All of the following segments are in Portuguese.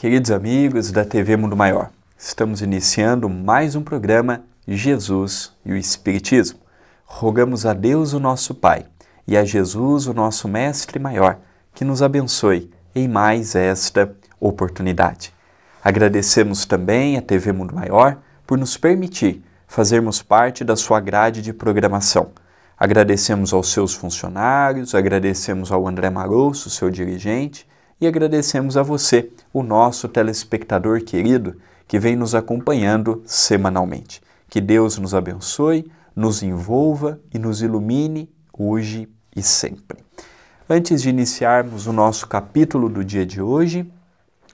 queridos amigos da TV Mundo Maior. Estamos iniciando mais um programa Jesus e o Espiritismo. Rogamos a Deus, o nosso Pai, e a Jesus, o nosso Mestre Maior, que nos abençoe em mais esta oportunidade. Agradecemos também à TV Mundo Maior por nos permitir fazermos parte da sua grade de programação. Agradecemos aos seus funcionários, agradecemos ao André Marosso, seu dirigente, e agradecemos a você, o nosso telespectador querido, que vem nos acompanhando semanalmente. Que Deus nos abençoe, nos envolva e nos ilumine hoje e sempre. Antes de iniciarmos o nosso capítulo do dia de hoje,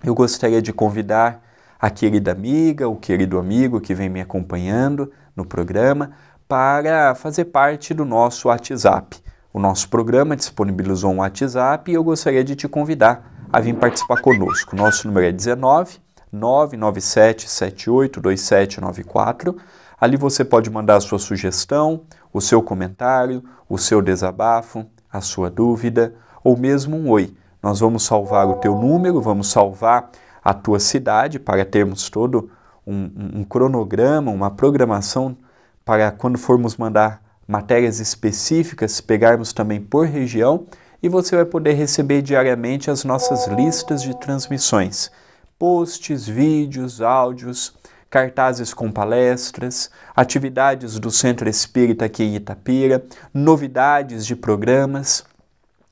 eu gostaria de convidar a querida amiga, o querido amigo que vem me acompanhando no programa para fazer parte do nosso WhatsApp. O nosso programa disponibilizou um WhatsApp e eu gostaria de te convidar a vir participar conosco. Nosso número é 19 997 782794. Ali você pode mandar a sua sugestão, o seu comentário, o seu desabafo, a sua dúvida ou mesmo um oi. Nós vamos salvar o teu número, vamos salvar a tua cidade para termos todo um cronograma, uma programação para quando formos mandar matérias específicas, pegarmos também por região, e você vai poder receber diariamente as nossas listas de transmissões, posts, vídeos, áudios, cartazes com palestras, atividades do Centro Espírita aqui em Itapira, novidades de programas.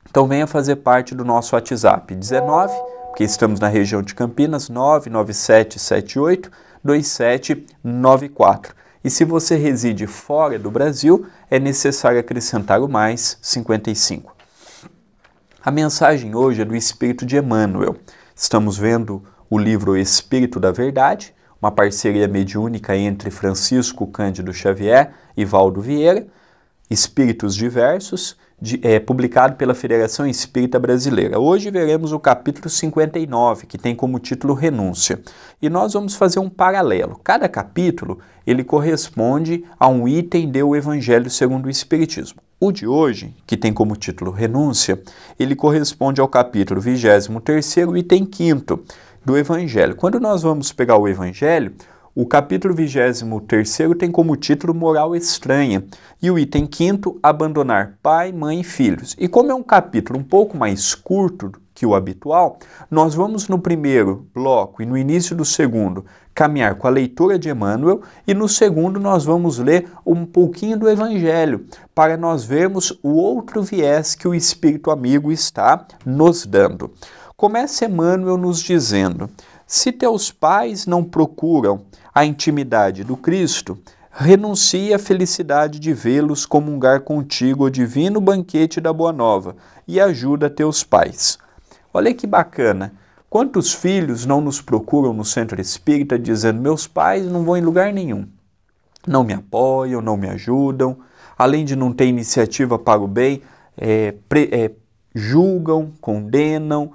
Então venha fazer parte do nosso WhatsApp 19, porque estamos na região de Campinas, 997782794. E se você reside fora do Brasil, é necessário acrescentar o mais 55. A mensagem hoje é do Espírito de Emmanuel. Estamos vendo o livro Espírito da Verdade, uma parceria mediúnica entre Francisco Cândido Xavier e Valdo Vieira, Espíritos Diversos, publicado pela Federação Espírita Brasileira. Hoje veremos o capítulo 59, que tem como título Renúncia. E nós vamos fazer um paralelo. Cada capítulo, ele corresponde a um item do Evangelho segundo o Espiritismo. O de hoje, que tem como título Renúncia, ele corresponde ao capítulo 23º, item 5º do Evangelho. Quando nós vamos pegar o Evangelho, o capítulo 23º tem como título Moral Estranha e o item 5º, Abandonar Pai, Mãe e Filhos. E como é um capítulo um pouco mais curto que o habitual, nós vamos no primeiro bloco e no início do segundo caminhar com a leitura de Emmanuel e no segundo nós vamos ler um pouquinho do Evangelho para nós vermos o outro viés que o Espírito Amigo está nos dando. Começa Emmanuel nos dizendo: se teus pais não procuram a intimidade do Cristo, renuncie à felicidade de vê-los comungar contigo o divino banquete da Boa Nova e ajuda teus pais. Olha que bacana! Quantos filhos não nos procuram no Centro Espírita dizendo: meus pais não vão em lugar nenhum, não me apoiam, não me ajudam, além de não ter iniciativa para o bem, julgam, condenam,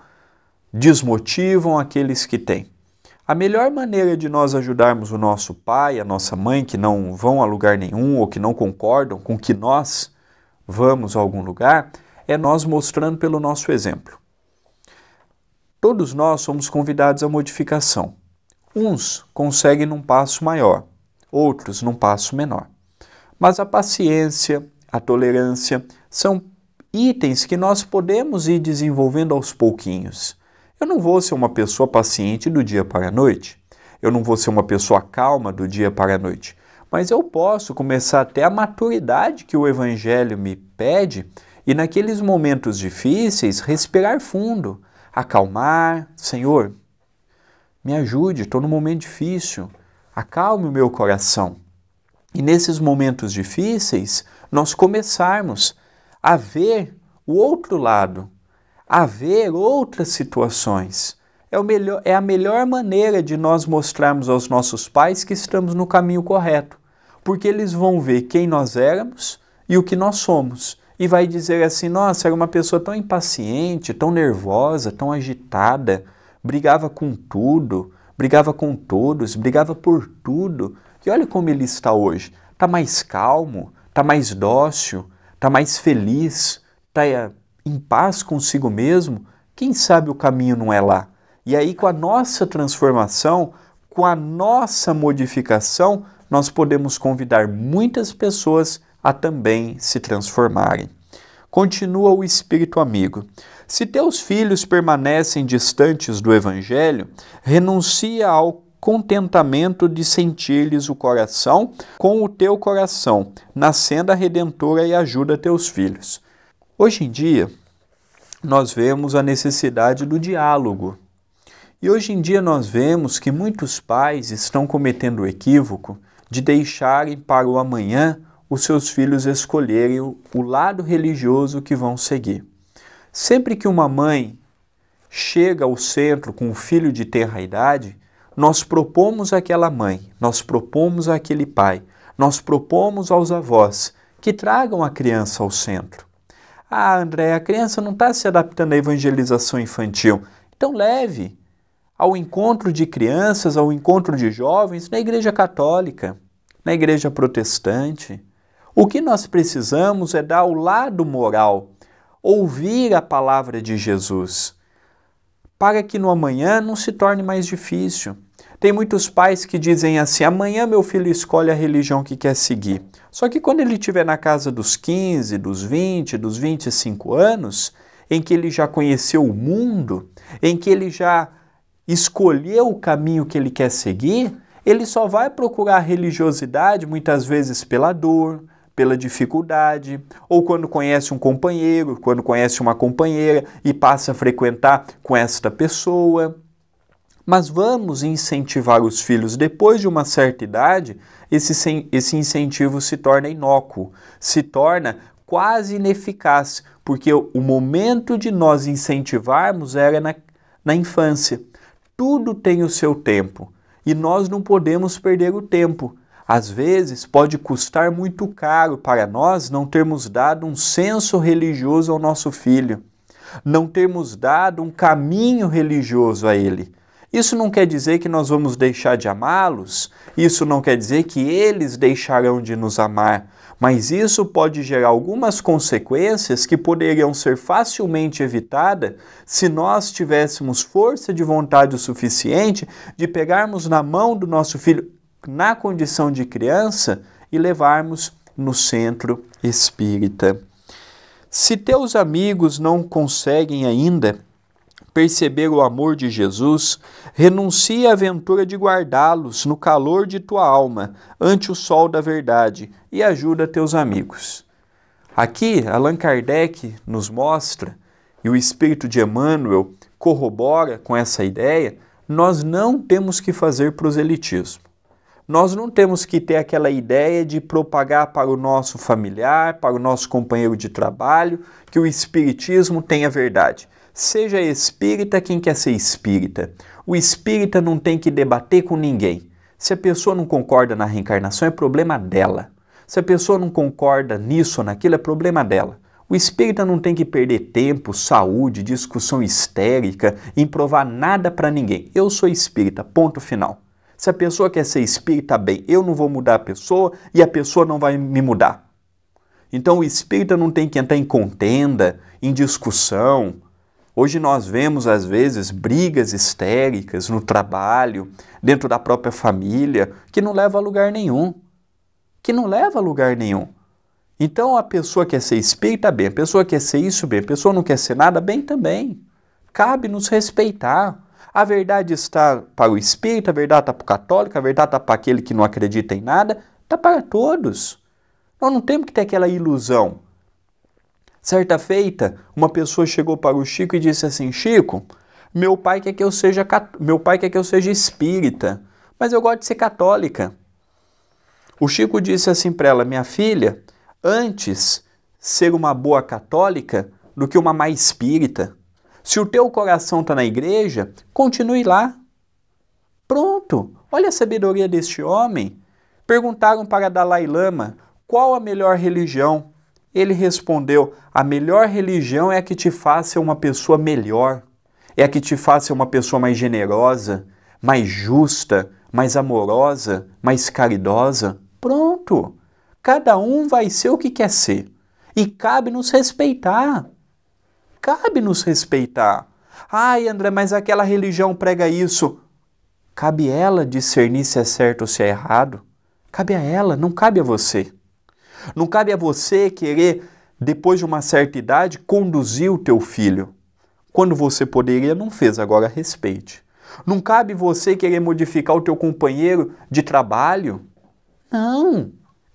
desmotivam aqueles que têm. A melhor maneira de nós ajudarmos o nosso pai, a nossa mãe, que não vão a lugar nenhum ou que não concordam com que nós vamos a algum lugar, é nós mostrando pelo nosso exemplo. Todos nós somos convidados à modificação. Uns conseguem num passo maior, outros num passo menor. Mas a paciência, a tolerância, são itens que nós podemos ir desenvolvendo aos pouquinhos. Eu não vou ser uma pessoa paciente do dia para a noite. Eu não vou ser uma pessoa calma do dia para a noite. Mas eu posso começar a ter a maturidade que o Evangelho me pede e naqueles momentos difíceis respirar fundo, acalmar. Senhor, me ajude, estou num momento difícil. Acalme o meu coração. E nesses momentos difíceis, nós começarmos a ver o outro lado, a ver outras situações. É a melhor maneira de nós mostrarmos aos nossos pais que estamos no caminho correto, porque eles vão ver quem nós éramos e o que nós somos. E vai dizer assim: nossa, era uma pessoa tão impaciente, tão nervosa, tão agitada, brigava com tudo, brigava com todos, brigava por tudo. E olha como ele está hoje. Está mais calmo, está mais dócil, está mais feliz, está em paz consigo mesmo. Quem sabe o caminho não é lá? E aí, com a nossa transformação, com a nossa modificação, nós podemos convidar muitas pessoas a também se transformarem. Continua o Espírito amigo. Se teus filhos permanecem distantes do Evangelho, renuncia ao contentamento de sentir-lhes o coração com o teu coração, na senda redentora, e ajuda teus filhos. Hoje em dia, nós vemos a necessidade do diálogo. E hoje em dia nós vemos que muitos pais estão cometendo o equívoco de deixarem para o amanhã os seus filhos escolherem o lado religioso que vão seguir. Sempre que uma mãe chega ao centro com um filho de tenra idade, nós propomos àquela mãe, nós propomos àquele pai, nós propomos aos avós que tragam a criança ao centro. Ah, André, a criança não está se adaptando à evangelização infantil. Então leve ao encontro de crianças, ao encontro de jovens na Igreja Católica, na Igreja Protestante. O que nós precisamos é dar o lado moral, ouvir a palavra de Jesus, para que no amanhã não se torne mais difícil. Tem muitos pais que dizem assim: amanhã meu filho escolhe a religião que quer seguir. Só que quando ele estiver na casa dos 15, dos 20, dos 25 anos, em que ele já conheceu o mundo, em que ele já escolheu o caminho que ele quer seguir, ele só vai procurar a religiosidade muitas vezes pela dor, pela dificuldade, ou quando conhece um companheiro, quando conhece uma companheira e passa a frequentar com esta pessoa. Mas vamos incentivar os filhos. Depois de uma certa idade, esse incentivo se torna inócuo, se torna quase ineficaz, porque o momento de nós incentivarmos era na infância. Tudo tem o seu tempo e nós não podemos perder o tempo. Às vezes pode custar muito caro para nós não termos dado um senso religioso ao nosso filho, não termos dado um caminho religioso a ele. Isso não quer dizer que nós vamos deixar de amá-los, isso não quer dizer que eles deixarão de nos amar, mas isso pode gerar algumas consequências que poderiam ser facilmente evitadas se nós tivéssemos força de vontade o suficiente de pegarmos na mão do nosso filho na condição de criança e levarmos no centro espírita. Se teus amigos não conseguem ainda perceber o amor de Jesus, renuncia à aventura de guardá-los no calor de tua alma, ante o sol da verdade, e ajuda teus amigos. Aqui, Allan Kardec nos mostra, e o Espírito de Emmanuel corrobora com essa ideia, nós não temos que fazer proselitismo. Nós não temos que ter aquela ideia de propagar para o nosso familiar, para o nosso companheiro de trabalho, que o Espiritismo tem a verdade. Seja espírita quem quer ser espírita. O espírita não tem que debater com ninguém. Se a pessoa não concorda na reencarnação, é problema dela. Se a pessoa não concorda nisso ou naquilo, é problema dela. O espírita não tem que perder tempo, saúde, discussão histérica, em provar nada para ninguém. Eu sou espírita, ponto final. Se a pessoa quer ser espírita, bem, eu não vou mudar a pessoa e a pessoa não vai me mudar. Então o espírita não tem que entrar em contenda, em discussão. Hoje nós vemos, às vezes, brigas histéricas no trabalho, dentro da própria família, que não leva a lugar nenhum. Então a pessoa quer ser espírita, bem, a pessoa quer ser isso, bem, a pessoa não quer ser nada, bem também. Cabe nos respeitar. A verdade está para o espírita, a verdade está para o católico, a verdade está para aquele que não acredita em nada, está para todos. Nós não temos que ter aquela ilusão. Certa feita, uma pessoa chegou para o Chico e disse assim: Chico, meu pai quer que eu seja espírita, mas eu gosto de ser católica. O Chico disse assim para ela: minha filha, antes ser uma boa católica do que uma má espírita. Se o teu coração está na igreja, continue lá. Pronto, olha a sabedoria deste homem. Perguntaram para Dalai Lama qual a melhor religião. Ele respondeu: a melhor religião é a que te faça uma pessoa melhor, é a que te faça uma pessoa mais generosa, mais justa, mais amorosa, mais caridosa. Pronto, cada um vai ser o que quer ser e cabe nos respeitar. Cabe nos respeitar. Ai, André, mas aquela religião prega isso. Cabe ela discernir se é certo ou se é errado. Cabe a ela, não cabe a você. Não cabe a você querer, depois de uma certa idade, conduzir o teu filho. Quando você poderia, não fez, agora respeite. Não cabe você querer modificar o teu companheiro de trabalho. Não.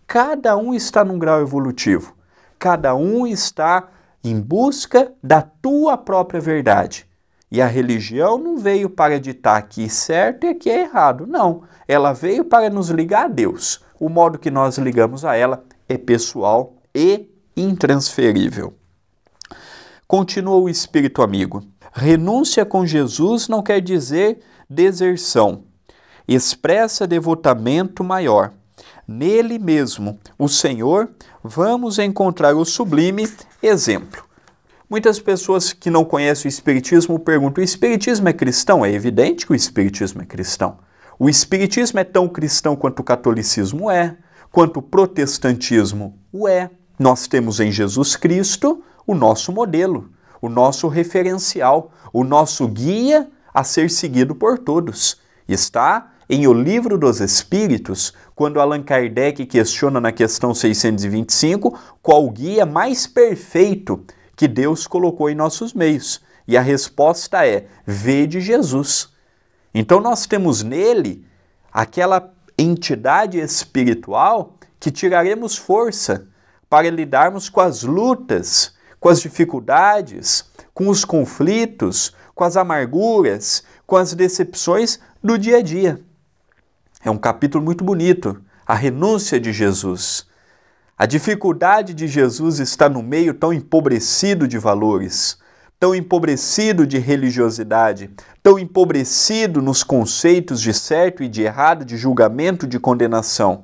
Cada um está num grau evolutivo. Cada um está em busca da tua própria verdade. E a religião não veio para ditar aqui é certo e aqui é errado. Não. Ela veio para nos ligar a Deus. O modo que nós ligamos a ela é pessoal e intransferível. Continua o Espírito amigo. Renúncia com Jesus não quer dizer deserção. Expressa devotamento maior. Nele mesmo, o Senhor, vamos encontrar o sublime exemplo. Muitas pessoas que não conhecem o Espiritismo perguntam: o Espiritismo é cristão? É evidente que o Espiritismo é cristão. O Espiritismo é tão cristão quanto o catolicismo é, quanto o protestantismo o é. Nós temos em Jesus Cristo o nosso modelo, o nosso referencial, o nosso guia a ser seguido por todos. Está em O Livro dos Espíritos, quando Allan Kardec questiona na questão 625 qual o guia mais perfeito que Deus colocou em nossos meios. E a resposta é: vede Jesus. Então nós temos nele aquela entidade espiritual que tiraremos força para lidarmos com as lutas, com as dificuldades, com os conflitos, com as amarguras, com as decepções do dia a dia. É um capítulo muito bonito, a renúncia de Jesus. A dificuldade de Jesus está no meio tão empobrecido de valores, tão empobrecido de religiosidade, tão empobrecido nos conceitos de certo e de errado, de julgamento, de condenação.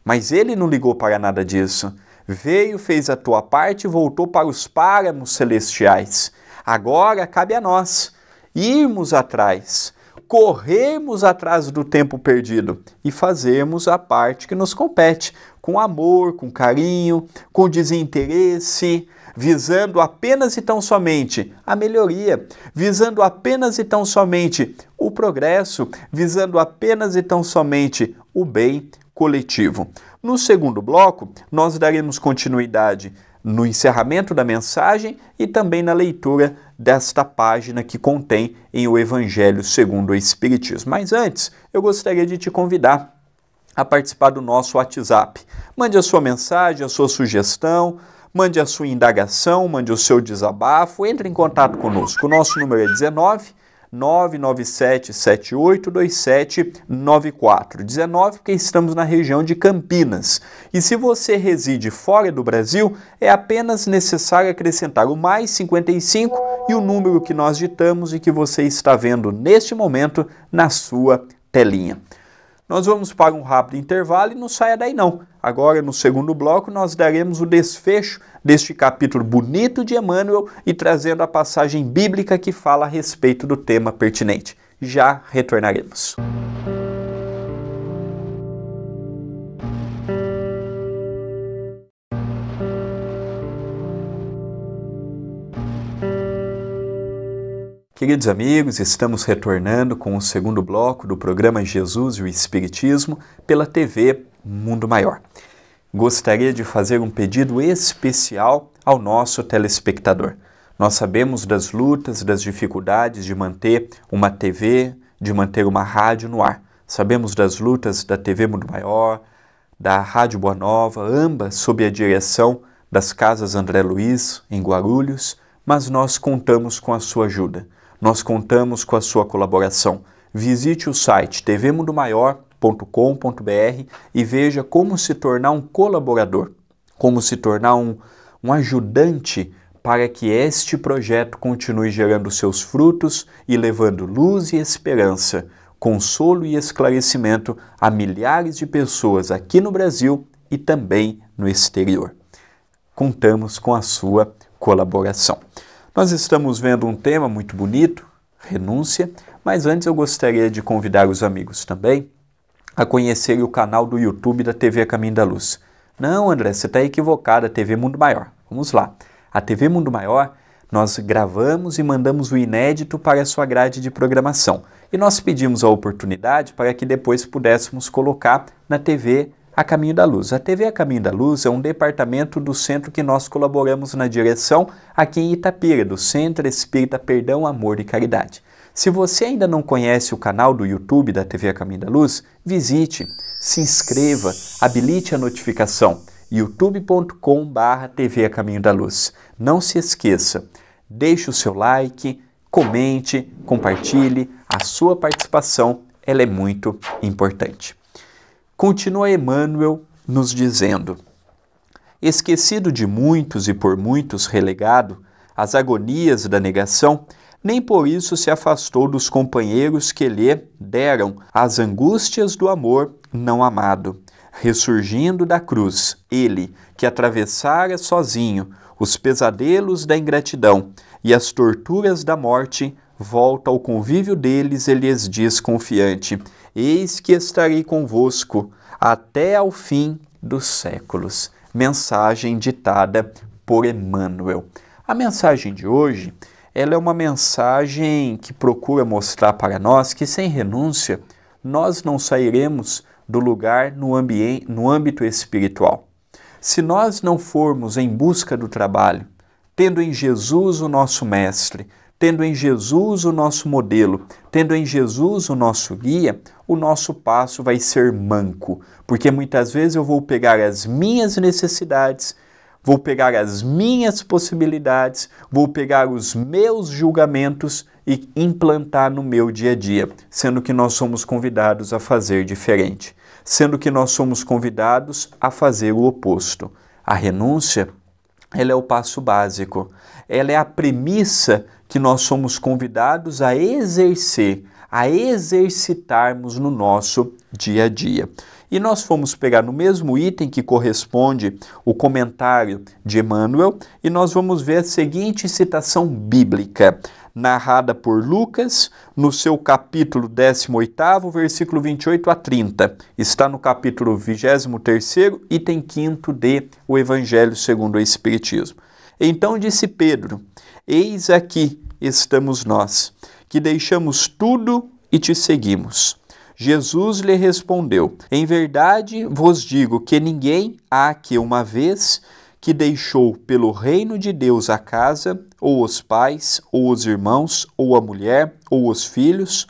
Mas ele não ligou para nada disso. Veio, fez a tua parte e voltou para os páramos celestiais. Agora cabe a nós irmos atrás, corrermos atrás do tempo perdido e fazermos a parte que nos compete, com amor, com carinho, com desinteresse, visando apenas e tão somente a melhoria, visando apenas e tão somente o progresso, visando apenas e tão somente o bem coletivo. No segundo bloco, nós daremos continuidade no encerramento da mensagem e também na leitura desta página que contém em o Evangelho segundo o Espiritismo. Mas antes, eu gostaria de te convidar a participar do nosso WhatsApp. Mande a sua mensagem, a sua sugestão, mande a sua indagação, mande o seu desabafo, entre em contato conosco. O nosso número é 19 997782794. 19 porque estamos na região de Campinas. E se você reside fora do Brasil, é apenas necessário acrescentar o mais 55 e o número que nós ditamos e que você está vendo neste momento na sua telinha. Nós vamos para um rápido intervalo e não saia daí não. Agora, no segundo bloco, nós daremos o desfecho deste capítulo bonito de Emmanuel e trazendo a passagem bíblica que fala a respeito do tema pertinente. Já retornaremos. Queridos amigos, estamos retornando com o segundo bloco do programa Jesus e o Espiritismo pela TV Mundo Maior. Gostaria de fazer um pedido especial ao nosso telespectador. Nós sabemos das lutas, das dificuldades de manter uma TV, de manter uma rádio no ar. Sabemos das lutas da TV Mundo Maior, da Rádio Boa Nova, ambas sob a direção das Casas André Luiz, em Guarulhos, mas nós contamos com a sua ajuda. Nós contamos com a sua colaboração. Visite o site tvmundomaior.com.br e veja como se tornar um colaborador, como se tornar um ajudante para que este projeto continue gerando seus frutos e levando luz e esperança, consolo e esclarecimento a milhares de pessoas aqui no Brasil e também no exterior. Contamos com a sua colaboração. Nós estamos vendo um tema muito bonito, renúncia, mas antes eu gostaria de convidar os amigos também a conhecerem o canal do YouTube da TV Caminho da Luz. Não, André, você está equivocado, a TV Mundo Maior. Vamos lá. A TV Mundo Maior, nós gravamos e mandamos o inédito para a sua grade de programação. E nós pedimos a oportunidade para que depois pudéssemos colocar na TV A Caminho da Luz. A TV A Caminho da Luz é um departamento do centro que nós colaboramos na direção aqui em Itapira, do Centro Espírita Perdão, Amor e Caridade. Se você ainda não conhece o canal do YouTube da TV A Caminho da Luz, visite, se inscreva, habilite a notificação, youtube.com/TV A Caminho da Luz. Não se esqueça, deixe o seu like, comente, compartilhe, a sua participação ela é muito importante. Continua Emmanuel nos dizendo: esquecido de muitos e por muitos relegado às agonias da negação, nem por isso se afastou dos companheiros que lhe deram as angústias do amor não amado. Ressurgindo da cruz, ele, que atravessara sozinho os pesadelos da ingratidão e as torturas da morte, volta ao convívio deles e lhes diz confiante: eis que estarei convosco até ao fim dos séculos. Mensagem ditada por Emmanuel. A mensagem de hoje, ela é uma mensagem que procura mostrar para nós que sem renúncia nós não sairemos do lugar no âmbito espiritual. Se nós não formos em busca do trabalho, tendo em Jesus o nosso mestre, tendo em Jesus o nosso modelo, tendo em Jesus o nosso guia, o nosso passo vai ser manco, porque muitas vezes eu vou pegar as minhas necessidades, vou pegar as minhas possibilidades, vou pegar os meus julgamentos e implantar no meu dia a dia, sendo que nós somos convidados a fazer diferente, sendo que nós somos convidados a fazer o oposto. A renúncia, ela é o passo básico, ela é a premissa que nós somos convidados a exercer, a exercitarmos no nosso dia a dia. E nós fomos pegar no mesmo item que corresponde o comentário de Emmanuel e nós vamos ver a seguinte citação bíblica, narrada por Lucas, no seu capítulo 18º, versículo 28 a 30. Está no capítulo 23º, item 5º de O Evangelho segundo o Espiritismo. Então disse Pedro: eis aqui estamos nós, que deixamos tudo e te seguimos. Jesus lhe respondeu: em verdade vos digo que ninguém há que uma vez que deixou pelo reino de Deus a casa, ou os pais, ou os irmãos, ou a mulher, ou os filhos,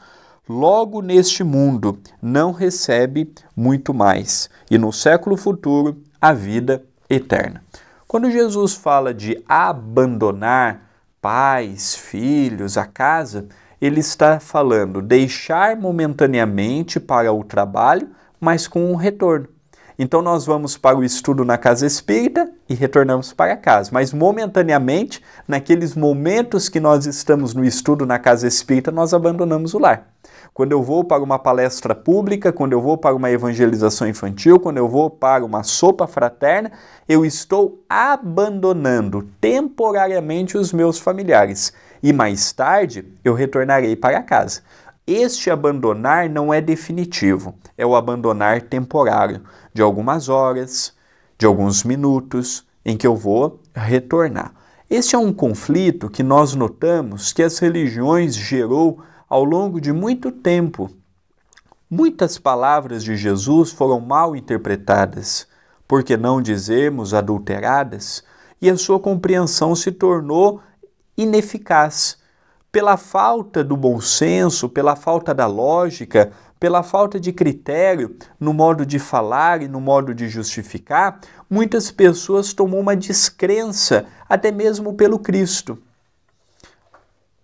logo neste mundo não recebe muito mais, e no século futuro a vida eterna. Quando Jesus fala de abandonar pais, filhos, a casa, ele está falando deixar momentaneamente para o trabalho, mas com um retorno. Então nós vamos para o estudo na casa espírita e retornamos para casa, mas momentaneamente, naqueles momentos que nós estamos no estudo na casa espírita, nós abandonamos o lar. Quando eu vou para uma palestra pública, quando eu vou para uma evangelização infantil, quando eu vou para uma sopa fraterna, eu estou abandonando temporariamente os meus familiares. E mais tarde eu retornarei para casa. Este abandonar não é definitivo, é o abandonar temporário, de algumas horas, de alguns minutos, em que eu vou retornar. Este é um conflito que nós notamos que as religiões gerou ao longo de muito tempo. Muitas palavras de Jesus foram mal interpretadas, por que não dizermos adulteradas, e a sua compreensão se tornou ineficaz, pela falta do bom senso, pela falta da lógica, pela falta de critério no modo de falar e no modo de justificar, muitas pessoas tomam uma descrença, até mesmo pelo Cristo.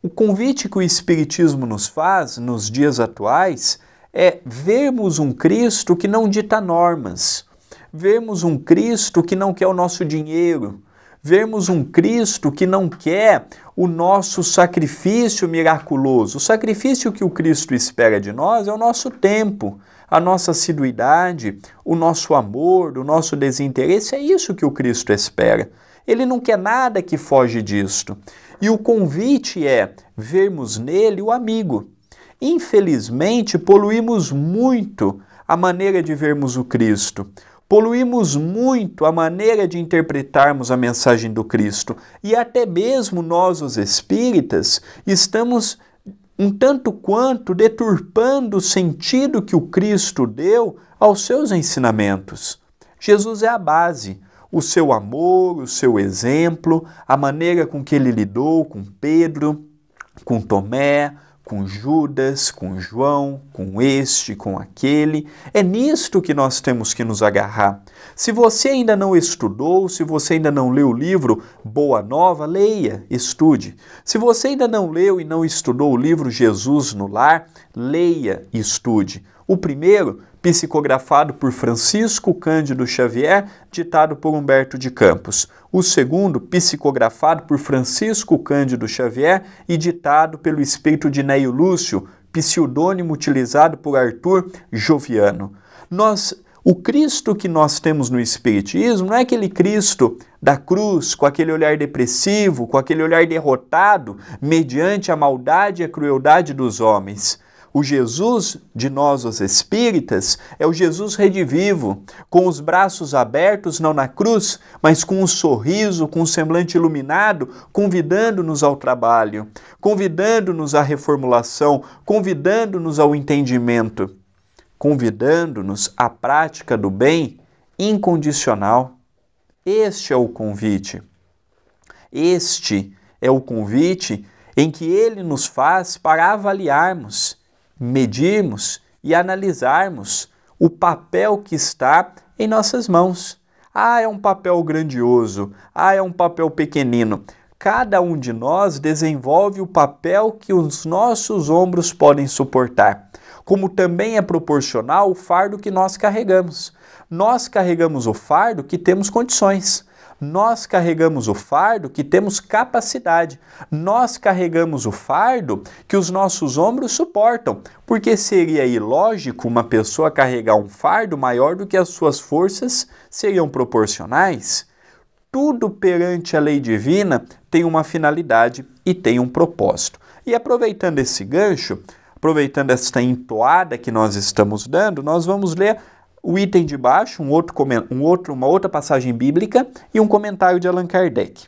O convite que o Espiritismo nos faz nos dias atuais é vermos um Cristo que não dita normas, vermos um Cristo que não quer o nosso dinheiro, vermos um Cristo que não quer o nosso sacrifício miraculoso. O sacrifício que o Cristo espera de nós é o nosso tempo, a nossa assiduidade, o nosso amor, o nosso desinteresse. É isso que o Cristo espera. Ele não quer nada que foge disto. E o convite é vermos nele o amigo. Infelizmente, poluímos muito a maneira de vermos o Cristo. Poluímos muito a maneira de interpretarmos a mensagem do Cristo. E até mesmo nós, os espíritas, estamos um tanto quanto deturpando o sentido que o Cristo deu aos seus ensinamentos. Jesus é a base. O seu amor, o seu exemplo, a maneira com que ele lidou com Pedro, com Tomé, com Judas, com João, com este, com aquele. É nisto que nós temos que nos agarrar. Se você ainda não estudou, se você ainda não leu o livro Boa Nova, leia, estude. Se você ainda não leu e não estudou o livro Jesus no Lar, leia e estude. O primeiro, psicografado por Francisco Cândido Xavier, ditado por Humberto de Campos. O segundo, psicografado por Francisco Cândido Xavier e ditado pelo espírito de Neio Lúcio, pseudônimo utilizado por Arthur Joviano. O Cristo que nós temos no Espiritismo não é aquele Cristo da cruz, com aquele olhar depressivo, com aquele olhar derrotado, mediante a maldade e a crueldade dos homens. O Jesus de nós, os espíritas, é o Jesus redivivo, com os braços abertos, não na cruz, mas com um sorriso, com um semblante iluminado, convidando-nos ao trabalho, convidando-nos à reformulação, convidando-nos ao entendimento, convidando-nos à prática do bem incondicional. Este é o convite. Este é o convite em que ele nos faz para avaliarmos, medirmos e analisarmos o papel que está em nossas mãos. É um papel grandioso. É um papel pequenino. Cada um de nós desenvolve o papel que os nossos ombros podem suportar, como também é proporcional o fardo que nós carregamos. Nós carregamos o fardo que temos condições. Nós carregamos o fardo que temos capacidade. Nós carregamos o fardo que os nossos ombros suportam, porque seria ilógico uma pessoa carregar um fardo maior do que as suas forças seriam proporcionais. Tudo perante a lei divina tem uma finalidade e tem um propósito. E aproveitando esse gancho, aproveitando esta entoada que nós estamos dando, nós vamos ler o item de baixo, uma outra passagem bíblica e um comentário de Allan Kardec.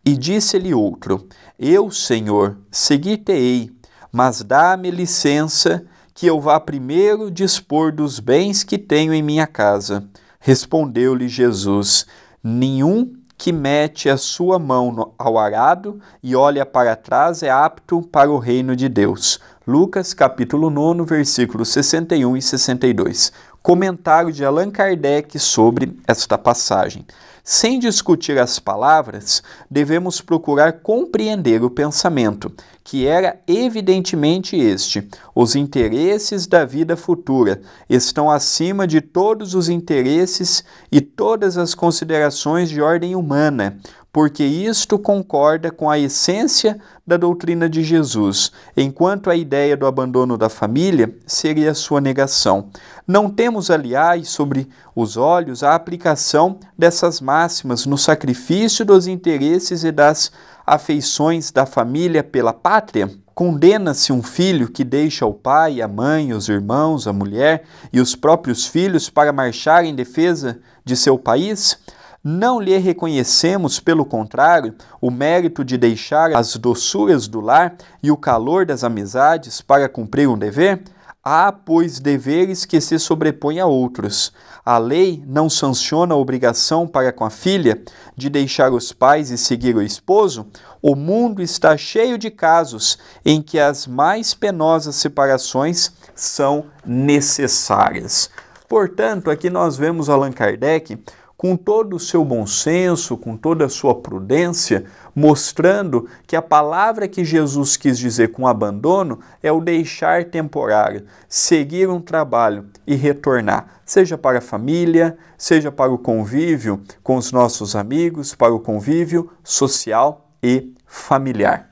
E disse-lhe outro: Eu, Senhor, seguir-te-ei, mas dá-me licença que eu vá primeiro dispor dos bens que tenho em minha casa. Respondeu-lhe Jesus: Nenhum que mete a sua mão ao arado e olha para trás é apto para o reino de Deus. Lucas, capítulo 9, versículos 61 e 62. Comentário de Allan Kardec sobre esta passagem. Sem discutir as palavras, devemos procurar compreender o pensamento, que era evidentemente este: os interesses da vida futura estão acima de todos os interesses e todas as considerações de ordem humana, porque isto concorda com a essência da doutrina de Jesus, enquanto a ideia do abandono da família seria sua negação. Não temos, aliás, sobre os olhos a aplicação dessas máximas no sacrifício dos interesses e das afeições da família pela pátria? Condena-se um filho que deixa o pai, a mãe, os irmãos, a mulher e os próprios filhos para marchar em defesa de seu país? Não lhe reconhecemos, pelo contrário, o mérito de deixar as doçuras do lar e o calor das amizades para cumprir um dever? Há, pois, deveres que se sobrepõem a outros. A lei não sanciona a obrigação para com a filha de deixar os pais e seguir o esposo? O mundo está cheio de casos em que as mais penosas separações são necessárias. Portanto, aqui nós vemos Allan Kardec com todo o seu bom senso, com toda a sua prudência, mostrando que a palavra que Jesus quis dizer com abandono é o deixar temporário, seguir um trabalho e retornar, seja para a família, seja para o convívio com os nossos amigos, para o convívio social e familiar.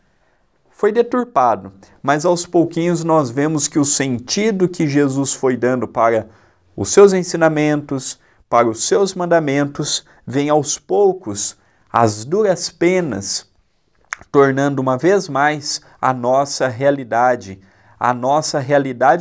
Foi deturpado, mas aos pouquinhos nós vemos que o sentido que Jesus foi dando para os seus ensinamentos, para os seus mandamentos, vem aos poucos as duras penas, tornando uma vez mais a nossa realidade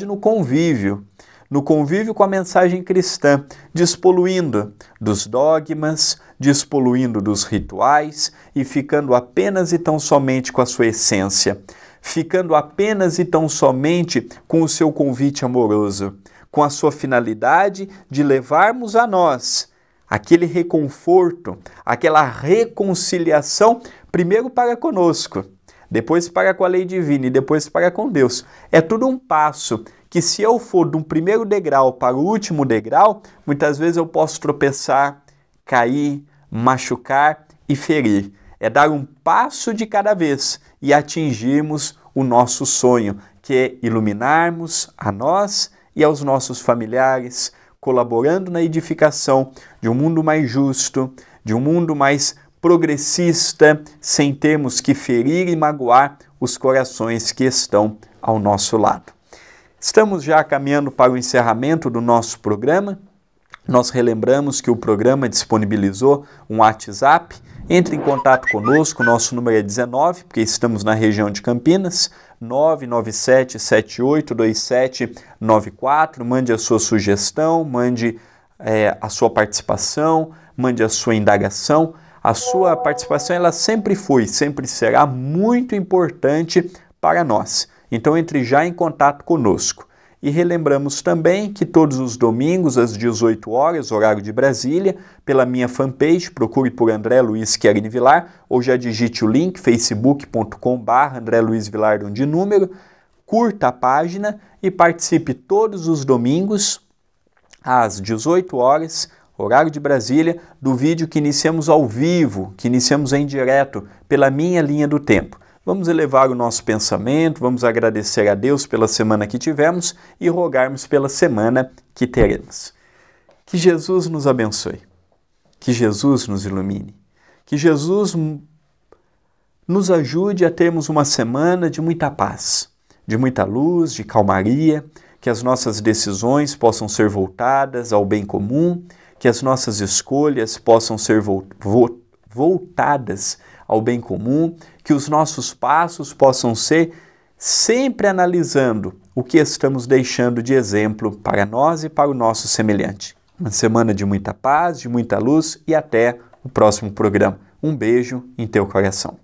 no convívio, no convívio com a mensagem cristã, despoluindo dos dogmas, despoluindo dos rituais e ficando apenas e tão somente com a sua essência, ficando apenas e tão somente com o seu convite amoroso, com a sua finalidade de levarmos a nós aquele reconforto, aquela reconciliação, primeiro para conosco, depois para com a lei divina e depois para com Deus. É tudo um passo que, se eu for de um primeiro degrau para o último degrau, muitas vezes eu posso tropeçar, cair, machucar e ferir. É dar um passo de cada vez e atingirmos o nosso sonho, que é iluminarmos a nós e aos nossos familiares, colaborando na edificação de um mundo mais justo, de um mundo mais progressista, sem termos que ferir e magoar os corações que estão ao nosso lado. Estamos já caminhando para o encerramento do nosso programa. Nós relembramos que o programa disponibilizou um WhatsApp. Entre em contato conosco, nosso número é 19, porque estamos na região de Campinas, 997-782794. Mande a sua sugestão, mande a sua participação, mande a sua indagação. A sua participação ela sempre foi, sempre será muito importante para nós. Então entre já em contato conosco. E relembramos também que todos os domingos, às 18 horas, horário de Brasília, pela minha fanpage, procure por André Luiz Querini Vilar, ou já digite o link facebook.com/André Luiz Vilar de número, curta a página e participe todos os domingos, às 18 horas, horário de Brasília, do vídeo que iniciamos ao vivo, que iniciamos em direto, pela minha linha do tempo. Vamos elevar o nosso pensamento, vamos agradecer a Deus pela semana que tivemos e rogarmos pela semana que teremos. Que Jesus nos abençoe, que Jesus nos ilumine, que Jesus nos ajude a termos uma semana de muita paz, de muita luz, de calmaria, que as nossas decisões possam ser voltadas ao bem comum, que as nossas escolhas possam ser voltadas ao bem comum, que os nossos passos possam ser sempre analisando o que estamos deixando de exemplo para nós e para o nosso semelhante. Uma semana de muita paz, de muita luz e até o próximo programa. Um beijo em teu coração.